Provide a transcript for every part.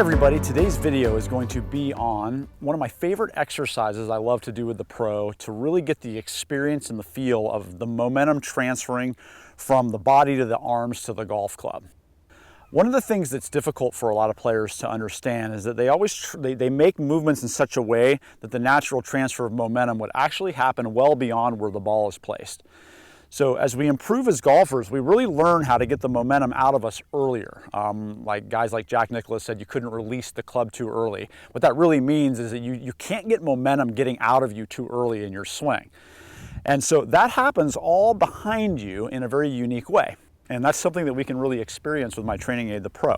everybody, today's video is going to be on one of my favorite exercises I love to do with the pro to really get the experience and the feel of the momentum transferring from the body to the arms to the golf club. One of the things that's difficult for a lot of players to understand is that they make movements in such a way that the natural transfer of momentum would actually happen well beyond where the ball is placed. So as we improve as golfers, we really learn how to get the momentum out of us earlier. Like guys like Jack Nicklaus said, you couldn't release the club too early. What that really means is that you can't get momentum getting out of you too early in your swing. And so that happens all behind you in a very unique way. And that's something that we can really experience with my training aid, the Pro.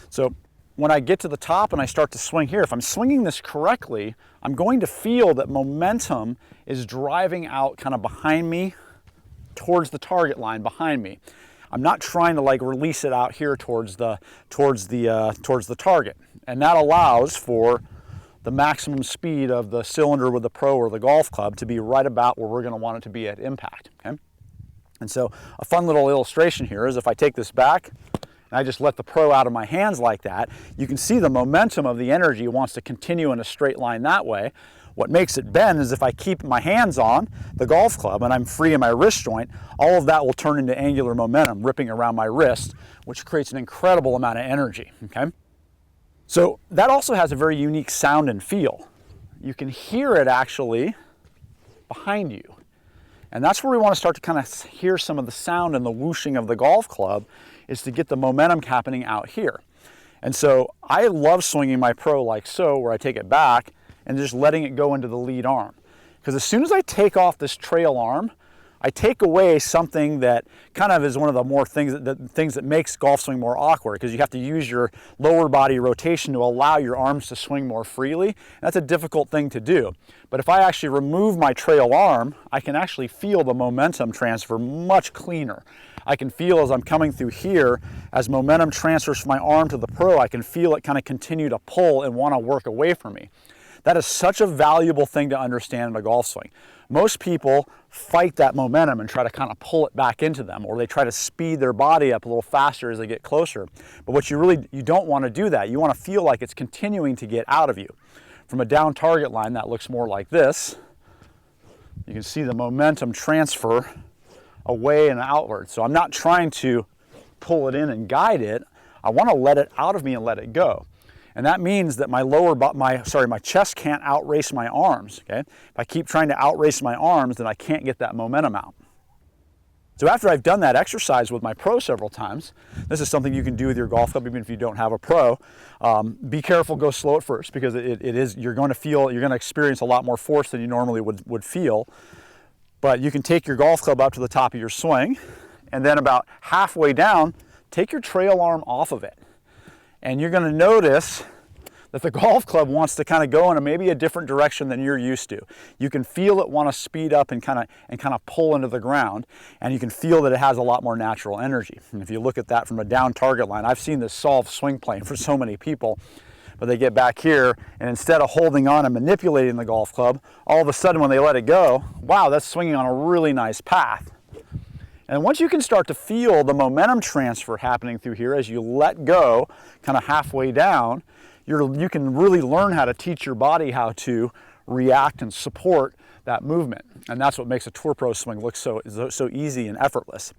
So when I get to the top and I start to swing here, if I'm swinging this correctly, I'm going to feel that momentum is driving out kind of behind me towards the target line behind me. I'm not trying to like release it out here towards the target. And that allows for the maximum speed of the cylinder with the Pro or the golf club to be right about where we're going to want it to be at impact. Okay? And so a fun little illustration here is if I take this back and I just let the Pro out of my hands like that, you can see the momentum of the energy wants to continue in a straight line that way. What makes it bend is if I keep my hands on the golf club and I'm free in my wrist joint, all of that will turn into angular momentum ripping around my wrist, which creates an incredible amount of energy, okay? So that also has a very unique sound and feel. You can hear it actually behind you. And that's where we want to start to kind of hear some of the sound and the whooshing of the golf club, is to get the momentum happening out here. And so I love swinging my Pro like so, where I take it back and just letting it go into the lead arm. Because as soon as I take off this trail arm, I take away something that kind of is one of the more things that makes golf swing more awkward, because you have to use your lower body rotation to allow your arms to swing more freely. That's a difficult thing to do. But if I actually remove my trail arm, I can actually feel the momentum transfer much cleaner. I can feel as I'm coming through here, as momentum transfers from my arm to the Pro, I can feel it kind of continue to pull and want to work away from me. That is such a valuable thing to understand in a golf swing. Most people fight that momentum and try to kind of pull it back into them, or they try to speed their body up a little faster as they get closer. But what you don't want to do that. You want to feel like it's continuing to get out of you. From a down target line, that looks more like this. You can see the momentum transfer away and outward. So I'm not trying to pull it in and guide it. I want to let it out of me and let it go. And that means that my chest can't outrace my arms, okay? If I keep trying to outrace my arms, then I can't get that momentum out. So after I've done that exercise with my Pro several times, this is something you can do with your golf club even if you don't have a Pro. Be careful, go slow at first, because you're going to experience a lot more force than you normally would feel. But you can take your golf club up to the top of your swing, and then about halfway down, take your trail arm off of it. And you're going to notice that the golf club wants to kind of go in maybe a different direction than you're used to. You can feel it want to speed up and kind of pull into the ground, and you can feel that it has a lot more natural energy. And if you look at that from a down target line, I've seen this solve swing plane for so many people, but they get back here and instead of holding on and manipulating the golf club, all of a sudden when they let it go, wow, that's swinging on a really nice path. And once you can start to feel the momentum transfer happening through here as you let go kind of halfway down, you can really learn how to teach your body how to react and support that movement. And that's what makes a Tour Pro swing look so easy and effortless.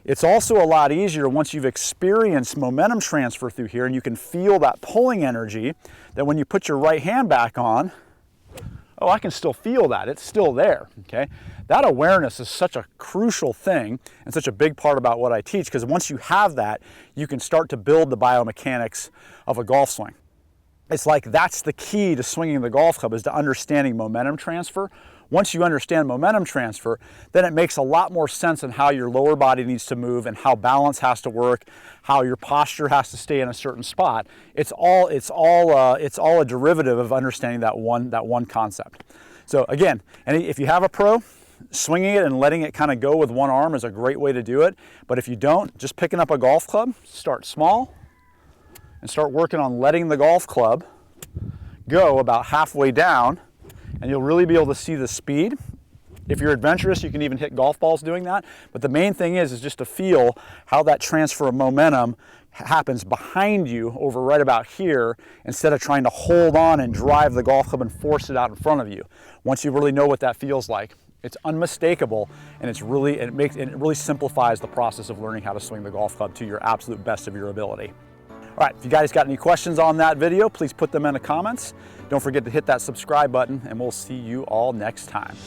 It's also a lot easier once you've experienced momentum transfer through here and you can feel that pulling energy, that when you put your right hand back on, oh, I can still feel that. It's still there, okay? That awareness is such a crucial thing and such a big part about what I teach, because once you have that, you can start to build the biomechanics of a golf swing. It's like that's the key to swinging the golf club, is to understanding momentum transfer. Once you understand momentum transfer, then it makes a lot more sense in how your lower body needs to move and how balance has to work, how your posture has to stay in a certain spot. It's all a derivative of understanding that one concept. So again, if you have a Pro, swinging it and letting it kind of go with one arm is a great way to do it. But if you don't, just picking up a golf club, start small and start working on letting the golf club go about halfway down, and you'll really be able to see the speed. If you're adventurous, you can even hit golf balls doing that. But the main thing is just to feel how that transfer of momentum happens behind you over right about here, instead of trying to hold on and drive the golf club and force it out in front of you. Once you really know what that feels like, it's unmistakable, and it really simplifies the process of learning how to swing the golf club to your absolute best of your ability. All right, if you guys got any questions on that video, please put them in the comments. Don't forget to hit that subscribe button, and we'll see you all next time.